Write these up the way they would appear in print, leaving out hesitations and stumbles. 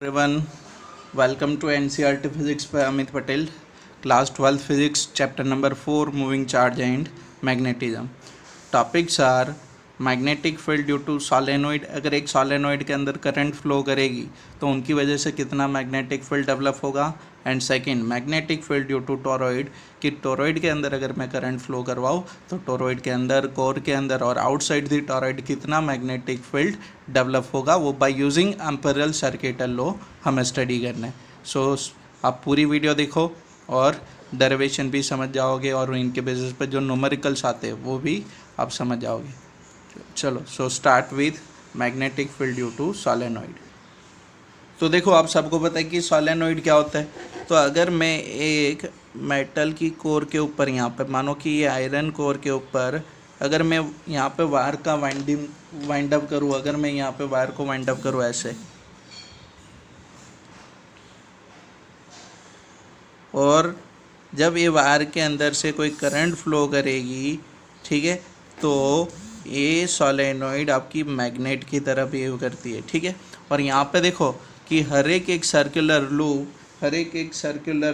Everyone, welcome to NCERT Physics by Amit Patel, Class 12 Physics, Chapter number 4, Moving Charge and Magnetism. Topics are magnetic field due to solenoid. अगर एक solenoid के अंदर current flow करेगी तो उनकी वजह से कितना मैग्नेटिक फील्ड डेवलप होगा. And second, magnetic field due to toroid, कि टोरॉइड के अंदर अगर मैं करंट फ्लो करवाऊँ तो टोरॉइड के अंदर, कोर के अंदर और आउटसाइड दी टोरॉइड कितना मैग्नेटिक फील्ड डेवलप होगा. वो by using empirical circuital law हमें स्टडी करना है. सो आप पूरी वीडियो देखो और डेरिवेशन भी समझ जाओगे और इनके बेसिस पर जो न्यूमेरिकल्स आते हैं वो भी आप समझ जाओगे. चलो, so start with magnetic field due to solenoid. तो देखो, आप सबको पता है कि सोलेनोइड क्या होता है. तो अगर मैं एक मेटल की कोर के ऊपर, यहाँ पे मानो कि ये आयरन कोर के ऊपर, अगर मैं यहाँ पे वायर का वाइंड अप करूँ, अगर मैं यहाँ पे वायर को वाइंड अप करूँ ऐसे, और जब ये वायर के अंदर से कोई करंट फ्लो करेगी, ठीक है, तो ये सोलेनोइड आपकी मैग्नेट की तरह बिहेव करती है. ठीक है, और यहाँ पे देखो कि हर एक सर्कुलर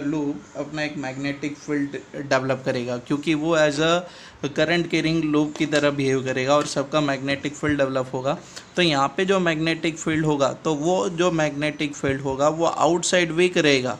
लूप अपना एक मैग्नेटिक फील्ड डेवलप करेगा, क्योंकि वो as a current carrying loop की तरह बिहेव करेगा और सबका मैग्नेटिक फील्ड डेवलप होगा. तो यहाँ पे जो मैग्नेटिक फील्ड होगा, तो वो जो मैग्नेटिक फील्ड होगा वो आउटसाइड वीक रहेगा.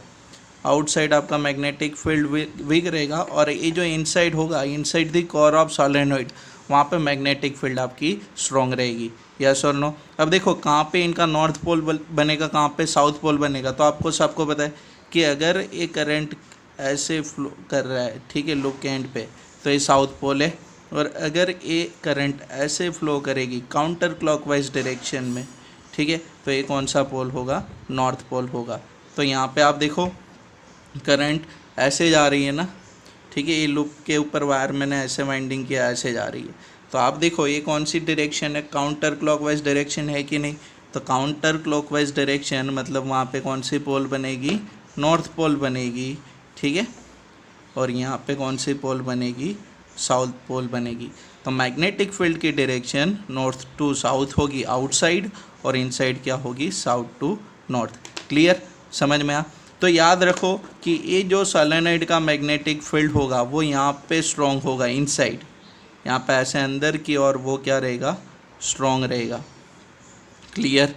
आउटसाइड आपका मैग्नेटिक फील्ड वीक रहेगा, और ये जो इनसाइड होगा, inside the core of solenoid, वहाँ पे मैग्नेटिक फील्ड आपकी स्ट्रॉन्ग रहेगी. यस और नो. अब देखो कहाँ पे इनका नॉर्थ पोल बनेगा, कहाँ पे साउथ पोल बनेगा. तो आपको सबको पता है कि अगर ये करंट ऐसे फ्लो कर रहा है, ठीक है, लूप के एंड पे, तो ये साउथ पोल है. और अगर ये करंट ऐसे फ्लो करेगी काउंटर क्लॉकवाइज डायरेक्शन में, ठीक है, तो ये कौन सा पोल होगा? नॉर्थ पोल होगा. तो यहाँ पे आप देखो करंट ऐसे जा रही है ना, ठीक है, ये लूप के ऊपर वायर मैंने ऐसे वाइंडिंग किया, ऐसे जा रही है. तो आप देखो ये कौन सी डायरेक्शन है? काउंटर क्लॉकवाइज डायरेक्शन है कि नहीं? तो काउंटर क्लॉकवाइज डायरेक्शन मतलब वहाँ पे कौन सी पोल बनेगी? नॉर्थ पोल बनेगी. ठीक है, और यहाँ पे कौन सी पोल बनेगी? साउथ पोल बनेगी. तो मैग्नेटिक फील्ड की डायरेक्शन नॉर्थ टू साउथ होगी आउटसाइड, और इनसाइड क्या होगी? South to north. क्लियर? समझ में आ? तो याद रखो कि ये जो सोलेनोइड का मैग्नेटिक फील्ड होगा वो यहाँ पे स्ट्रॉन्ग होगा इनसाइड, यहाँ पे ऐसे अंदर की, और वो क्या रहेगा? स्ट्रॉन्ग रहेगा. क्लियर?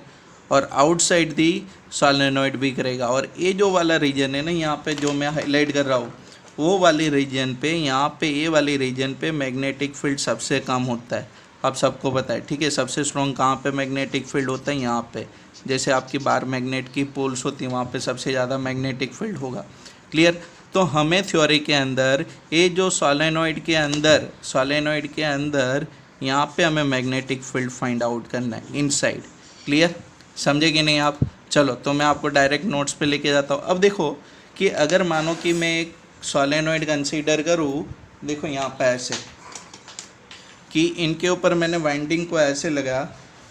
और आउटसाइड दी सोलेनोइड वीक रहेगा. और ये जो वाला रीजन है ना, यहाँ पे जो मैं हाईलाइट कर रहा हूँ, वो वाली रीजन पे, यहाँ पे ये वाली रीजन पे मैग्नेटिक फील्ड सबसे कम होता है. आप सबको पता है. ठीक है, सबसे स्ट्रॉन्ग कहाँ पे मैग्नेटिक फील्ड होता है? यहाँ पे. जैसे आपकी बार मैग्नेट की पोल्स होती है, वहाँ पे सबसे ज़्यादा मैग्नेटिक फील्ड होगा. क्लियर? तो हमें थ्योरी के अंदर ये जो सोलेनोइड के अंदर यहाँ पे हमें मैग्नेटिक फील्ड फाइंड आउट करना है इनसाइड. क्लियर? समझे कि नहीं आप? चलो, तो मैं आपको डायरेक्ट नोट्स पे लेके जाता हूँ. अब देखो कि अगर मानो कि मैं एक सोलेनोइड कंसीडर करूँ, देखो यहाँ पे ऐसे कि इनके ऊपर मैंने वाइंडिंग को ऐसे लगा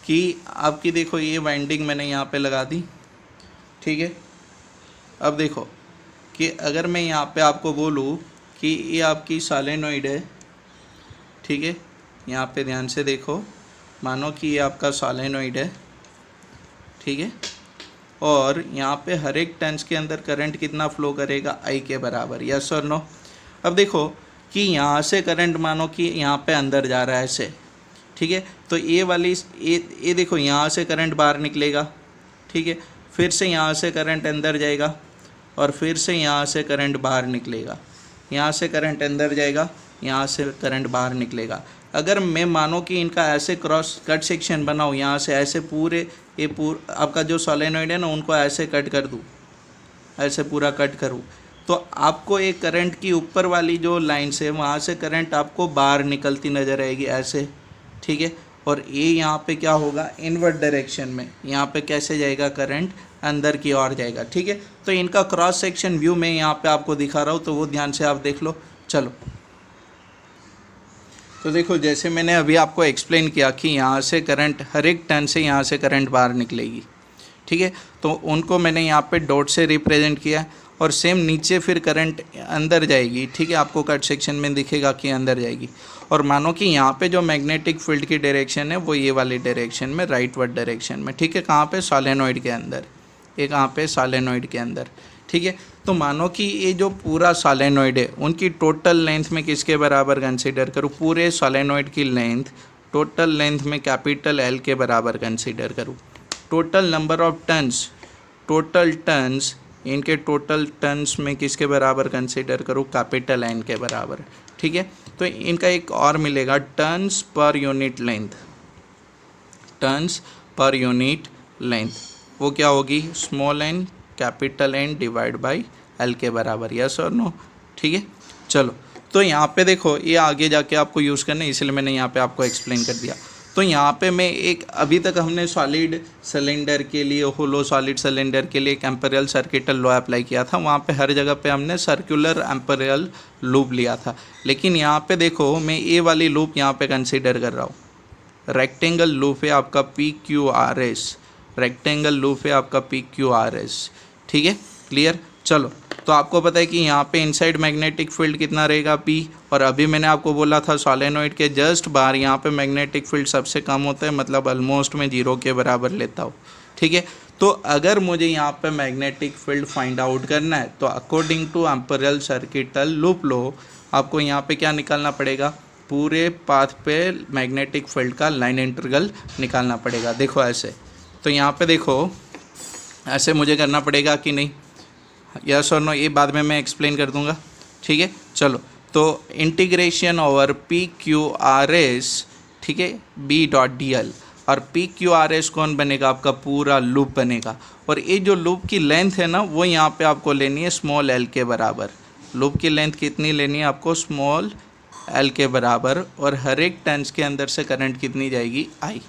कि आपकी देखो ये वाइंडिंग मैंने यहाँ पे लगा दी. ठीक है, अब देखो कि अगर मैं यहाँ पे आपको बोलूँ कि ये आपकी सोलेनोइड है, ठीक है, यहाँ पे ध्यान से देखो, मानो कि ये आपका सोलेनोइड है, ठीक है, और यहाँ पे हर एक टर्न्स के अंदर करंट कितना फ्लो करेगा? I के बराबर. यस और नो. अब देखो कि यहाँ से करंट मानो कि यहाँ पे अंदर जा रहा है ऐसे, ठीक है, तो ये देखो यहाँ से करंट बाहर निकलेगा, ठीक है, फिर से यहाँ से करंट अंदर जाएगा, और फिर से यहाँ से करंट बाहर निकलेगा, यहाँ से करंट अंदर जाएगा, यहाँ से करंट बाहर निकलेगा. अगर मैं मानो कि इनका ऐसे क्रॉस कट सेक्शन बनाऊँ, यहाँ से ऐसे आपका जो सोलेनोइड है ना, उनको ऐसे कट कर दूँ, ऐसे पूरा कट करूँ, तो आपको एक करंट की ऊपर वाली जो लाइन से, वहाँ से करंट आपको बाहर निकलती नज़र आएगी ऐसे. ठीक है, और ये यहाँ पे क्या होगा? इनवर्ट डायरेक्शन में. यहाँ पे कैसे जाएगा? करंट अंदर की ओर जाएगा. ठीक है, तो इनका क्रॉस सेक्शन व्यू मैं यहाँ पे आपको दिखा रहा हूँ, तो वो ध्यान से आप देख लो. चलो, तो देखो जैसे मैंने अभी आपको एक्सप्लेन किया कि यहाँ से करंट, हर एक टर्न से यहाँ से करंट बाहर निकलेगी. ठीक है, तो उनको मैंने यहाँ पे डॉट से रिप्रेजेंट किया, और सेम नीचे फिर करंट अंदर जाएगी. ठीक है, आपको कट सेक्शन में दिखेगा कि अंदर जाएगी. और मानो कि यहाँ पे जो मैग्नेटिक फील्ड की डायरेक्शन है वो ये वाली डायरेक्शन में, राइटवर्ड डायरेक्शन में. ठीक है, कहाँ पे? सोलेनोइड के अंदर. एक यहाँ पे सॉलेनॉइड के अंदर, ठीक है। तो मानो कि ये जो पूरा सॉलेनॉइड है उनकी टोटल लेंथ में किसके बराबर कंसीडर करूँ, पूरे सॉलेनॉइड की लेंथ, टोटल लेंथ में कैपिटल एल के बराबर कंसीडर करूँ। Total number of turns, total turns, इनके टोटल टन्स में किसके बराबर कंसीडर करूँ, कैपिटल एन के बराबर, ठीक है। तो इनका एक और मिलेगा turns per unit length, turns per unit length, वो क्या होगी, small N capital N divide by L के बराबर, यस और नो, ठीक है। चलो तो यहाँ पे देखो ये आगे जाके आपको यूज़ करना है, इसलिए मैंने यहाँ पे आपको एक्सप्लेन कर दिया। तो यहाँ पे मैं एक, अभी तक हमने सॉलिड सिलेंडर के लिए, होलो सॉलिड सिलेंडर के लिए एक एम्पेरियल सर्किटल लॉ अप्लाई किया था, वहाँ पे हर जगह पे हमने सर्कुलर एम्पेरियल लूप लिया था। लेकिन यहाँ पे देखो मैं ये वाली लूप यहाँ पे कंसिडर कर रहा हूँ, रेक्टेंगल लूप है आपका PQRS, रेक्टेंगल लूप है आपका PQRS, ठीक है, क्लियर। चलो तो आपको पता है कि यहाँ पे इनसाइड मैग्नेटिक फील्ड कितना रहेगा P, और अभी मैंने आपको बोला था सॉलेनॉइड के जस्ट बाहर यहाँ पे मैग्नेटिक फील्ड सबसे कम होता है, मतलब ऑलमोस्ट मैं 0 के बराबर लेता हूँ, ठीक है। तो अगर मुझे यहाँ पे मैग्नेटिक फील्ड फाइंड आउट करना है तो according to Amperian circuital loop law आपको यहाँ पे क्या निकालना पड़ेगा, पूरे पाथ पे मैग्नेटिक फील्ड का लाइन इंटीग्रल निकालना पड़ेगा। देखो ऐसे, तो यहाँ पे देखो ऐसे मुझे करना पड़ेगा कि नहीं, यस और नो, ये बाद में मैं एक्सप्लेन कर दूंगा, ठीक है। चलो तो इंटीग्रेशन ओवर PQRS, ठीक है, B.dl, और PQRS कौन बनेगा, आपका पूरा लूप बनेगा। और ये जो लूप की लेंथ है ना वो यहाँ पे आपको लेनी है स्मॉल l के बराबर, लूप की लेंथ कितनी लेनी है आपको, स्मॉल l के बराबर, और हर एक टर्न्स के अंदर से करंट कितनी जाएगी, I।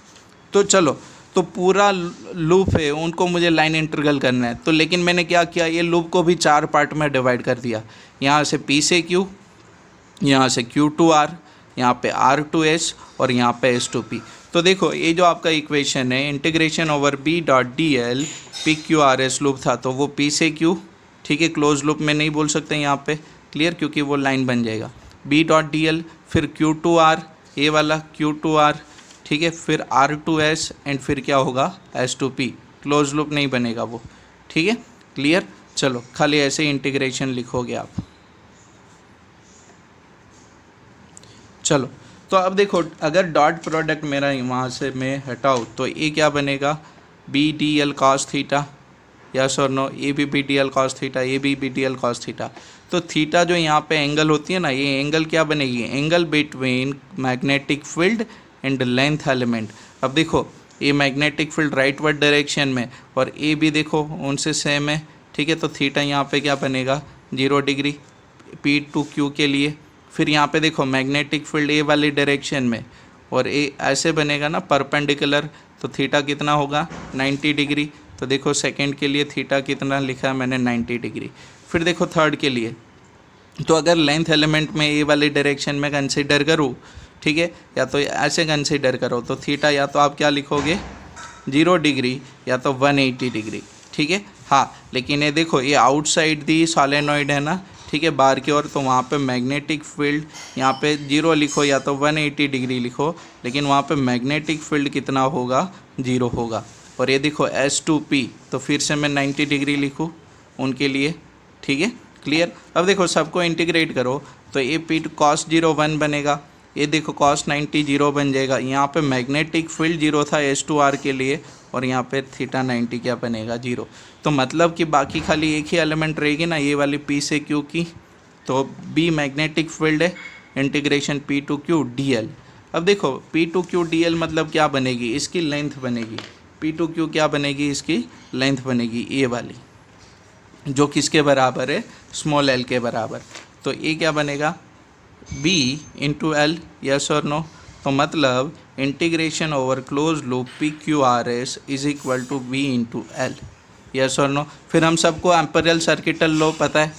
तो चलो तो पूरा लूप है उनको मुझे लाइन इंटीग्रल करना है, तो लेकिन मैंने क्या किया, ये लूप को भी 4 पार्ट में डिवाइड कर दिया, यहाँ से P से Q, यहाँ से Q to R, यहाँ पे R to S, और यहाँ पे S to P। तो देखो ये जो आपका इक्वेशन है integration over B.dl PQRS loop था, तो वो P से Q, ठीक है, क्लोज लूप में नहीं बोल सकते यहाँ पे, क्लियर, क्योंकि वो लाइन बन जाएगा, B.dl, फिर Q to R, ये वाला Q to R, ठीक है, फिर R to S, एंड फिर क्या होगा S to P, close loop नहीं बनेगा वो, ठीक है, क्लियर। चलो खाली ऐसे इंटीग्रेशन लिखोगे आप। चलो तो अब देखो अगर डॉट प्रोडक्ट मेरा वहाँ से मैं हटाऊँ तो ये क्या बनेगा, BDL cos थीटा, यस और नो, ये भी BDL cos थीटा, ये भी BDL cos थीटा। तो थीटा जो यहाँ पे एंगल होती है ना, ये एंगल क्या बनेगी, angle between magnetic field and length element. अब देखो ये मैग्नेटिक फील्ड राइटवर्ड डायरेक्शन में, और ये भी देखो उनसे सेम है, ठीक है। तो थीटा यहाँ पे क्या बनेगा, 0 डिग्री P to Q के लिए। फिर यहाँ पे देखो मैग्नेटिक फील्ड ए वाली डायरेक्शन में, और ये ऐसे बनेगा ना परपेंडिकुलर, तो थीटा कितना होगा, 90 डिग्री। तो देखो सेकंड के लिए थीटा कितना लिखा है मैंने, 90 डिग्री। फिर देखो थर्ड के लिए, तो अगर लेंथ एलिमेंट में ए वाली डायरेक्शन में कंसिडर करूँ, ठीक है, या तो ऐसे कंसिडर करो, तो थीटा या तो आप क्या लिखोगे 0 डिग्री या तो 180 डिग्री, ठीक है। हाँ लेकिन ये देखो ये आउटसाइड दी सॉलेनॉइड है ना, ठीक है, बाहर की ओर, तो वहाँ पे मैग्नेटिक फील्ड यहाँ पे 0 लिखो या तो 180 डिग्री लिखो, लेकिन वहाँ पे मैग्नेटिक फील्ड कितना होगा, 0 होगा। और ये देखो S to P, तो फिर से मैं 90 डिग्री लिखूँ उनके लिए, ठीक है, क्लियर। अब देखो सबको इंटीग्रेट करो, तो ये P cos 0 1 बनेगा, ये देखो cos 90 0 बन जाएगा। यहाँ पे मैग्नेटिक फील्ड 0 था S to R के लिए, और यहाँ पे थीटा 90 क्या बनेगा, 0। तो मतलब कि बाकी खाली एक ही एलिमेंट रहेगी ना, ये वाली P से Q की, तो B मैग्नेटिक फील्ड है, integration P to Q dl। अब देखो P to Q dl मतलब क्या बनेगी, इसकी लेंथ बनेगी, P to Q क्या बनेगी, इसकी लेंथ बनेगी, ये वाली जो किसके बराबर है, स्मॉल l के बराबर। तो ये क्या बनेगा, B इंटू L, यस और नो। तो मतलब integration over close loop PQRS is equal to B into L, yes और नो। फिर हम सबको एम्पेरियल सर्किटल लॉ पता है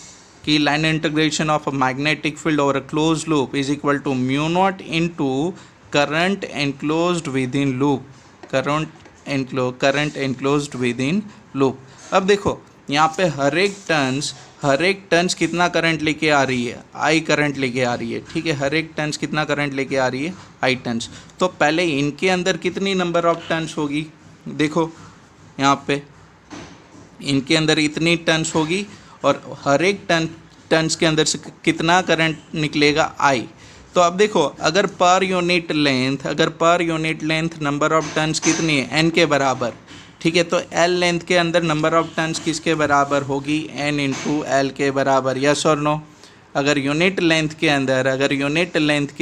कि line integration of magnetic field over close loop is equal to mu naught into current enclosed within loop, current enclosed within loop. अब देखो यहाँ पे हर एक टर्न्स कितना करंट लेके आ रही है, I करंट लेके आ रही है, ठीक है, हर एक टर्न्स कितना करंट लेके आ रही है, I टर्न्स। तो पहले इनके अंदर कितनी नंबर ऑफ टर्न्स होगी, देखो यहाँ पे इनके अंदर इतनी टर्न्स होगी और हर एक टर्न्स के अंदर से कितना करंट निकलेगा आई। तो अब देखो अगर पर unit length number of turns कितनी है एन के बराबर, ठीक है, तो एल लेंथ के अंदर नंबर ऑफ टर्न्स किसके बराबर होगी एन इंटू एल के बराबर, यस और नो। अगर यूनिट लेंथ के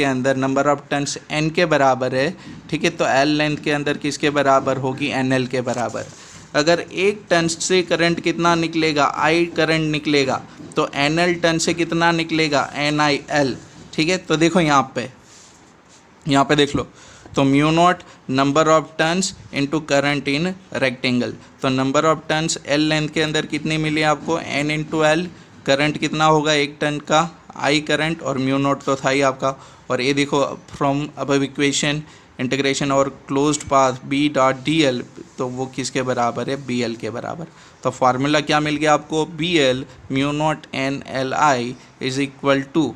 अंदर नंबर ऑफ टर्न्स एन के बराबर है, ठीक है, तो एल लेंथ के अंदर किसके बराबर होगी एन एल के बराबर। अगर एक टर्न से करंट कितना निकलेगा आई करंट निकलेगा, तो एन एल टर्न से कितना निकलेगा एन आई एल, ठीक है। तो देखो यहाँ पे देख लो, तो mu naught number of turns into current in rectangle, तो number of turns L length के अंदर कितनी मिली आपको एन इंटू एल, करंट कितना होगा एक टर्न का आई करंट, और म्यू नॉट तो था ही आपका। और ये देखो फ्रॉम अबव इक्वेशन इंटीग्रेशन और closed path B dot D L, तो वो किसके बराबर है बी एल के बराबर। तो फार्मूला क्या मिल गया आपको B L mu naught N L I is equal to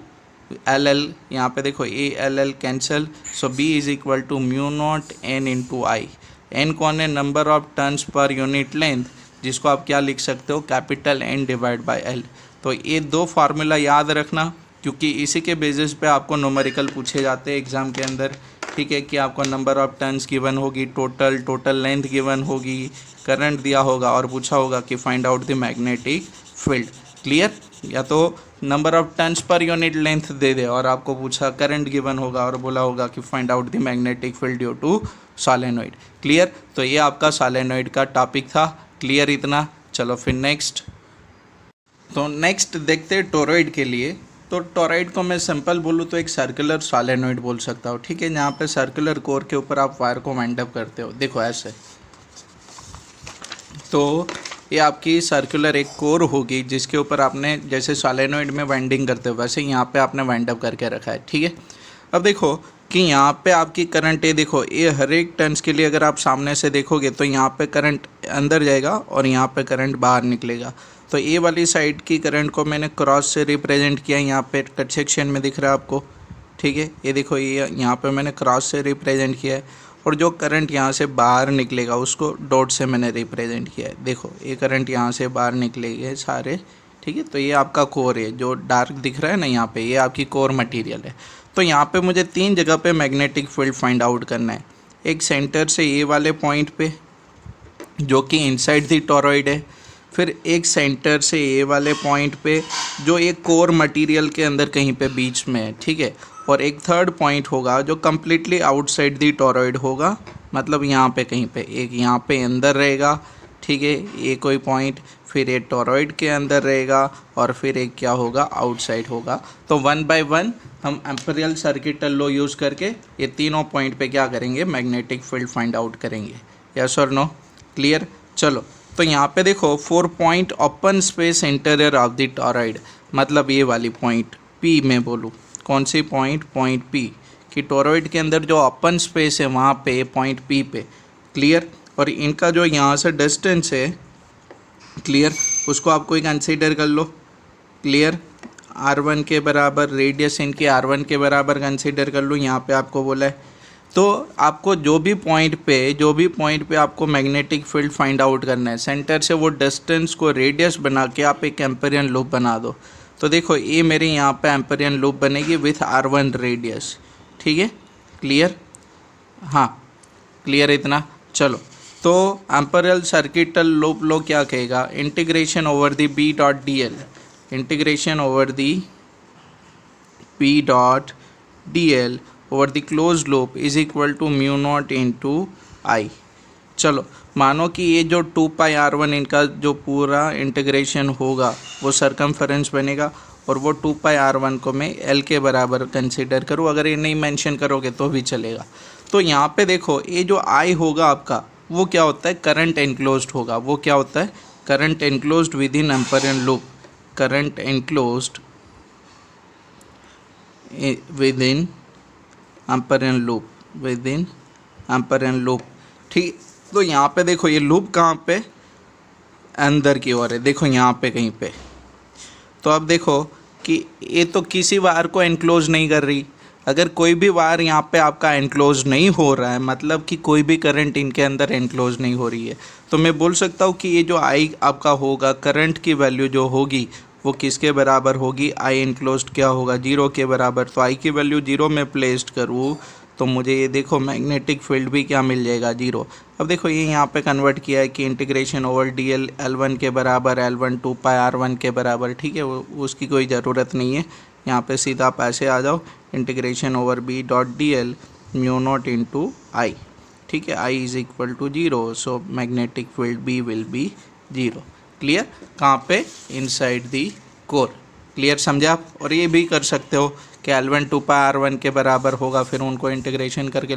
L L, यहाँ पे देखो A L L cancel, so B is equal to mu naught N into I. N कौन है number of turns per unit length, जिसको आप क्या लिख सकते हो capital N divide by L. तो ये दो फार्मूला याद रखना, क्योंकि इसी के बेसिस पे आपको न्यूमेरिकल पूछे जाते हैं एग्ज़ाम के अंदर, ठीक है, कि आपको नंबर ऑफ टर्न्स गिवन होगी, टोटल लेंथ गिवन होगी, करंट दिया होगा और पूछा होगा कि find out the magnetic field. Clear, या तो number of turns per unit length दे दे और आपको पूछा करंट गिवन होगा और बोला होगा कि find out the magnetic field due to solenoid. Clear, तो ये आपका सोलेनोइड का टॉपिक था। क्लियर इतना, चलो फिर नेक्स्ट। तो नेक्स्ट देखते हैं टोरॉइड के लिए। तो टोरॉइड को मैं सिंपल बोलूँ तो एक सर्कुलर सोलेनोइड बोल सकता हूँ, ठीक है, जहाँ पे सर्कुलर कोर के ऊपर आप वायर को वाइंड अप करते हो, देखो ऐसे। तो ये आपकी सर्कुलर एक कोर होगी जिसके ऊपर आपने जैसे सोलेनोइड में वाइंडिंग करते हो वैसे यहाँ पे आपने वाइंड अप करके रखा है, ठीक है। अब देखो कि यहाँ पे आपकी करंट है, देखो ये हर एक टर्न्स के लिए अगर आप सामने से देखोगे तो यहाँ पे करंट अंदर जाएगा और यहाँ पे करंट बाहर निकलेगा। तो ये वाली साइड की करंट को मैंने क्रॉस से रिप्रेजेंट किया, यहाँ पे कट सेक्शन में दिख रहा है आपको, ठीक है, ये देखो ये यहाँ पे मैंने क्रॉस से रिप्रेजेंट किया है, और जो करंट यहाँ से बाहर निकलेगा उसको डॉट से मैंने रिप्रेजेंट किया है। देखो ये करंट यहाँ से बाहर निकलेंगे सारे, ठीक है। तो ये आपका कोर है, जो डार्क दिख रहा है ना यहाँ पे, ये आपकी कोर मटेरियल है। तो यहाँ पे मुझे 3 जगह पे मैग्नेटिक फील्ड फाइंड आउट करना है। एक सेंटर से ये वाले पॉइंट पे जो कि इनसाइड द टोरॉइड है, फिर एक सेंटर से ये वाले पॉइंट पे जो एक कोर मटेरियल के अंदर कहीं पे बीच में है, ठीक है, और एक थर्ड पॉइंट होगा जो कम्प्लीटली आउटसाइड द टोरॉइड होगा, मतलब यहाँ पे कहीं पे, एक यहाँ पे अंदर रहेगा, ठीक है, ये कोई पॉइंट, फिर ये टोरॉइड के अंदर रहेगा और फिर एक क्या होगा आउटसाइड होगा। तो 1 बाय 1 हम एम्पेरियल सर्किटल लॉ यूज़ करके ये तीनों पॉइंट पे क्या करेंगे मैग्नेटिक फील्ड फाइंड आउट करेंगे, यस और नो। क्लियर, चलो। तो यहाँ पे देखो 4 point open space interior of the toroid, मतलब ये वाली पॉइंट पी में बोलूँ, कौन सी पॉइंट पी, कि टोरॉइड के अंदर जो ओपन स्पेस है वहाँ पे पॉइंट पी पे। क्लियर, और इनका जो यहाँ से डिस्टेंस है, क्लियर, उसको आप कोई कंसीडर कर लो। क्लियर, R1 के बराबर, रेडियस इनकी R1 के बराबर कंसीडर कर लो, यहाँ पे आपको बोला है। तो आपको जो भी पॉइंट पे आपको मैग्नेटिक फील्ड फाइंड आउट करना है, सेंटर से वो डिस्टेंस को रेडियस बना के आप एक एम्पेरियन लूप बना दो। तो देखो ये मेरे यहाँ पे एम्पेरियन लूप बनेगी विथ R1 रेडियस, ठीक है। क्लियर, हाँ क्लियर इतना, चलो। तो एम्पेरियल सर्किटल लूप लो क्या कहेगा, integration over the B dot D L, integration over the B dot D L over the close loop is equal to mu naught into I. चलो मानो कि ये जो 2 पाई R1 इनका जो पूरा इंटीग्रेशन होगा वो सरकमफेरेंस बनेगा, और वो 2 पाई R1 को मैं L के बराबर कंसीडर करूँ, अगर ये नहीं मेंशन करोगे तो भी चलेगा। तो यहाँ पे देखो ये जो I होगा आपका वो क्या होता है करंट एनक्लोज्ड होगा, वो क्या होता है current enclosed with in Amperian loop, current enclosed with in Amperian loop, with in Amperian loop, ठीक। तो यहाँ पे देखो ये लूप कहाँ पे अंदर की ओर है, देखो यहाँ पे कहीं पे। तो अब देखो कि ये तो किसी वायर को एनक्लोज नहीं कर रही, अगर कोई भी वायर यहाँ पे आपका एनक्लोज नहीं हो रहा है, मतलब कि कोई भी करंट इनके अंदर एनक्लोज नहीं हो रही है, तो मैं बोल सकता हूँ कि ये जो आई आपका होगा, करंट की वैल्यू जो होगी वो किसके बराबर होगी, आई एनक्लोज्ड क्या होगा, 0 के बराबर। तो आई की वैल्यू 0 में प्लेस्ड करूँ तो मुझे ये देखो मैग्नेटिक फील्ड भी क्या मिल जाएगा, 0। अब देखो ये यहाँ पे कन्वर्ट किया है कि integration over D L L1 के बराबर, L1 2 पाई R1 के बराबर, ठीक है, वो उसकी कोई ज़रूरत नहीं है। यहाँ पे सीधा आप ऐसे आ जाओ, integration over B dot D L mu naught into I, ठीक है, I is equal to 0, so magnetic field B will be 0। Clear? कहाँ पे? Inside the core. क्लियर समझे आप? और ये भी कर सकते हो कि L1 2 पाई R1 के बराबर होगा, फिर उनको इंटीग्रेशन करके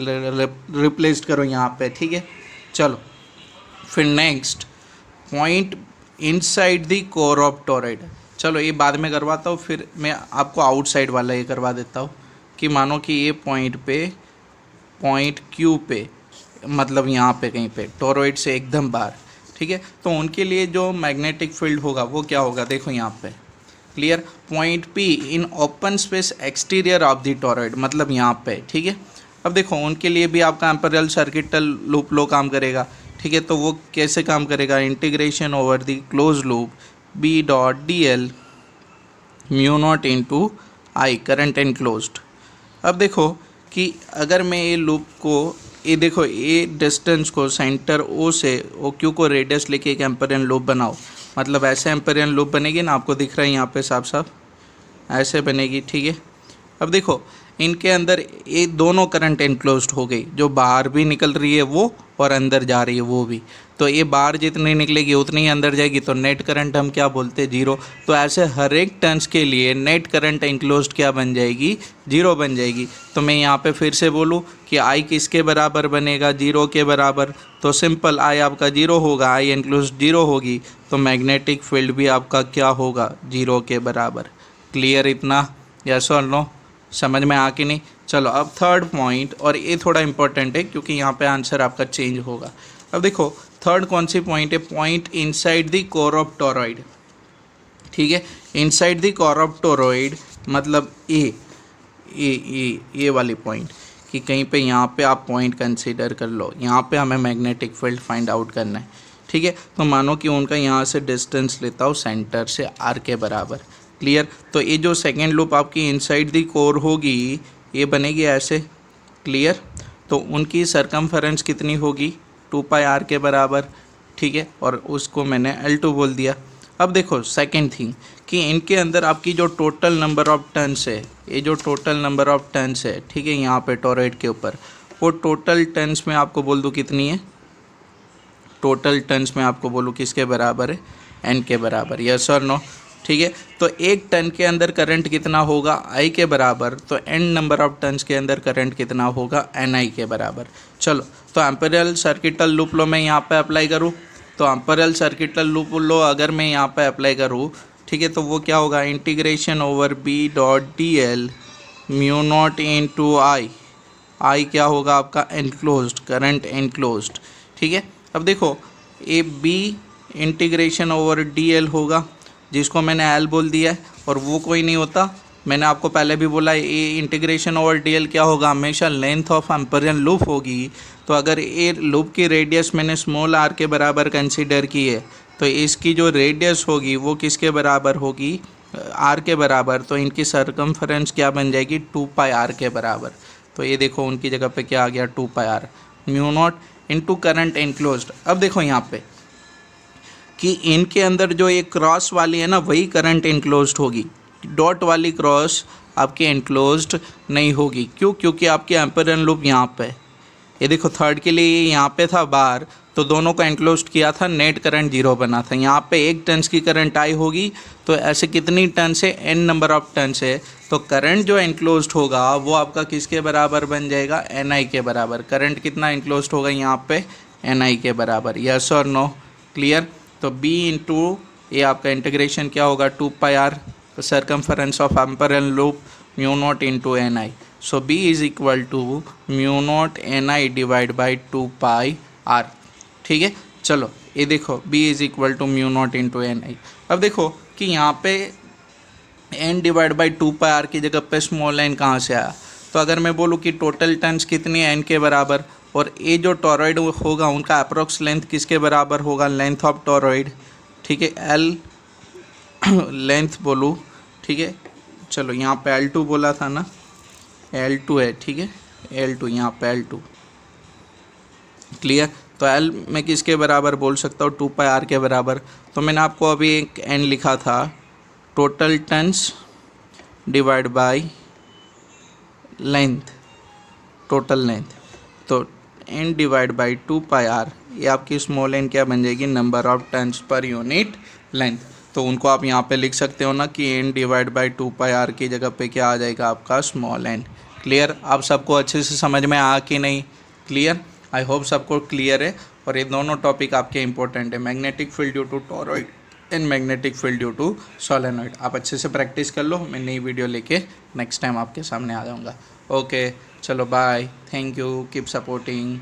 रिप्लेस करो यहाँ पे, ठीक है। चलो फिर next point inside the core of torrid. चलो ये बाद में करवाता हूँ, फिर मैं आपको आउटसाइड वाला ये करवा देता हूँ कि मानो कि ये पॉइंट पे, पॉइंट क्यू पे, मतलब यहाँ पे कहीं पे टॉरॉइड से एकदम बाहर, ठीक है, तो उनके लिए जो मैग्नेटिक फील्ड होगा वो क्या होगा, देखो यहाँ पे। Clear? Point P in open space exterior of the torrid, मतलब यहाँ पे, ठीक है। अब देखो उनके लिए भी आपका एम्पेरियल सर्किटल लूप लो काम करेगा, ठीक है, तो वो कैसे काम करेगा, integration over the close loop B dot D L mu naught into I current enclosed. अब देखो कि अगर मैं ये लूप को, ये देखो ये डिस्टेंस को सेंटर ओ से ओ क्यू को रेडियस लेके एक एम्पेरियन लूप बनाओ, मतलब ऐसे एम्पेरियन लूप बनेगी ना, आपको दिख रहा है यहाँ पे साफ साफ ऐसे बनेगी, ठीक है। अब देखो इनके अंदर ये दोनों करंट एनक्लोज्ड हो गई, जो बाहर भी निकल रही है वो और अंदर जा रही है वो भी, तो ये बाहर जितनी निकलेगी उतनी ही अंदर जाएगी, तो नेट करंट हम क्या बोलते हैं, 0। तो ऐसे हर एक टर्न्स के लिए नेट करंट एनक्लोज्ड क्या बन जाएगी, 0 बन जाएगी। तो मैं यहाँ पे फिर से बोलूँ कि आई किसके बराबर बनेगा, 0 के बराबर, तो सिंपल आई आपका 0 होगा, आई एनक्लोज्ड 0 होगी, तो मैग्नेटिक फील्ड भी आपका क्या होगा, 0 के बराबर। क्लियर इतना? यस और नो? समझ में आ कि नहीं? चलो अब थर्ड पॉइंट, और ये थोड़ा इंपॉर्टेंट है क्योंकि यहाँ पे आंसर आपका चेंज होगा। अब देखो थर्ड कौन सी पॉइंट है, point inside the core of torrid, ठीक है। Inside the core of torrid मतलब ये वाली पॉइंट, कि कहीं पे यहाँ पे आप पॉइंट कंसीडर कर लो, यहाँ पे हमें मैग्नेटिक फील्ड फाइंड आउट करना है, ठीक है। तो मानो कि उनका यहाँ से डिस्टेंस लेता हूँ सेंटर से r के बराबर। क्लियर? तो ये जो सेकेंड लूप आपकी इनसाइड दी कोर होगी ये बनेगी ऐसे। क्लियर? तो उनकी सरकमफेरेंस कितनी होगी, 2 पाई r के बराबर, ठीक है, और उसको मैंने L2 बोल दिया। अब देखो सेकेंड थिंग कि इनके अंदर आपकी जो टोटल नंबर ऑफ टर्न्स है, ये जो टोटल नंबर ऑफ टर्न्स है, ठीक है, यहाँ पे टॉरॉइड के ऊपर, वो टोटल टर्न्स में आपको बोल दूँ कितनी है, टोटल टर्न्स में आपको बोलूँ किसके बराबर है, n के बराबर। यस और नो? ठीक है, तो एक टन के अंदर करंट कितना होगा, I के बराबर, तो n नंबर ऑफ टन्स के अंदर करंट कितना होगा, NI के बराबर। चलो तो एम्पेरियल सर्किटल लूप लो मैं यहाँ पे अप्लाई करूँ, तो एम्पेरियल सर्किटल लूप लो अगर मैं यहाँ पे अप्लाई करूँ, ठीक है, तो वो क्या होगा, integration over B dot D L mu naught into I क्या होगा आपका, एनक्लोज्ड, करंट एनक्लोज्ड, ठीक है। अब देखो ए B integration over D L होगा, जिसको मैंने L बोल दिया है, और वो कोई नहीं होता, मैंने आपको पहले भी बोला ये इंटीग्रेशन ओवर डी एल क्या होगा, हमेशा लेंथ ऑफ एम्पेरियन लूप होगी। तो अगर ये लूप की रेडियस मैंने स्मॉल r के बराबर कंसीडर की है, तो इसकी जो रेडियस होगी वो किसके बराबर होगी, r के बराबर, तो इनकी सरकमफेरेंस क्या बन जाएगी, 2 पाई r के बराबर। तो ये देखो उनकी जगह पे क्या आ गया, 2 pi r mu naught into current enclosed. अब देखो यहाँ पे कि इनके अंदर जो ये क्रॉस वाली है ना वही करंट एनक्लोज्ड होगी, डॉट वाली क्रॉस आपकी एनक्लोज्ड नहीं होगी। क्यों? क्योंकि आपके एम्पेरियन लूप यहाँ पे, ये देखो थर्ड के लिए यहाँ पे था बार, तो दोनों को एनक्लोज्ड किया था, नेट करंट 0 बना था। यहाँ पे एक टन्स की करंट आई होगी, तो ऐसे कितनी टन्स है, n नंबर ऑफ टन्स है, तो करंट जो एनक्लोज्ड होगा वो आपका किसके बराबर बन जाएगा, NI के बराबर। करंट कितना एनक्लोज्ड होगा यहाँ पे, NI के बराबर। यस और नो? क्लियर? तो B इंटू ये आपका इंटीग्रेशन क्या होगा, 2 pi r circumference of amperian loop mu naught into NI। So B is equal to mu naught NI divide by 2 pi r। ठीक है, चलो ये देखो B is equal to mu naught into NI। अब देखो कि यहाँ पे n divide by 2 pi r की जगह पे स्मॉल n कहाँ से आया, तो अगर मैं बोलूँ कि टोटल टर्न्स कितनी है, एन के बराबर, और ये जो टॉरॉइड होगा उनका अप्रोक्स लेंथ किसके बराबर होगा, लेंथ ऑफ टॉरॉइड, ठीक है, एल लेंथ बोलूँ, ठीक है, चलो यहाँ पे L2 बोला था ना, L2 है, ठीक है, L2 यहाँ पे L2 क्लियर। तो L मैं किसके बराबर बोल सकता हूँ, 2πr के बराबर। तो मैंने आपको अभी एक N लिखा था, total turns divide by length, total length, तो N डिवाइड बाई 2πr, ये आपकी स्मॉल n क्या बन जाएगी, number of turns per unit length. तो उनको आप यहाँ पे लिख सकते हो ना कि N डिवाइड बाई 2πr की जगह पे क्या आ जाएगा आपका, स्मॉल n। क्लियर, आप सबको अच्छे से समझ में आ कि नहीं, क्लियर, आई होप सबको क्लियर है। और ये दोनों टॉपिक आपके इंपॉर्टेंट है, magnetic field due to toroid and magnetic field due to solenoid. आप अच्छे से प्रैक्टिस कर लो, मैं नई वीडियो लेके नेक्स्ट टाइम आपके सामने आ जाऊँगा। ओके, चलो bye, thank you, keep supporting.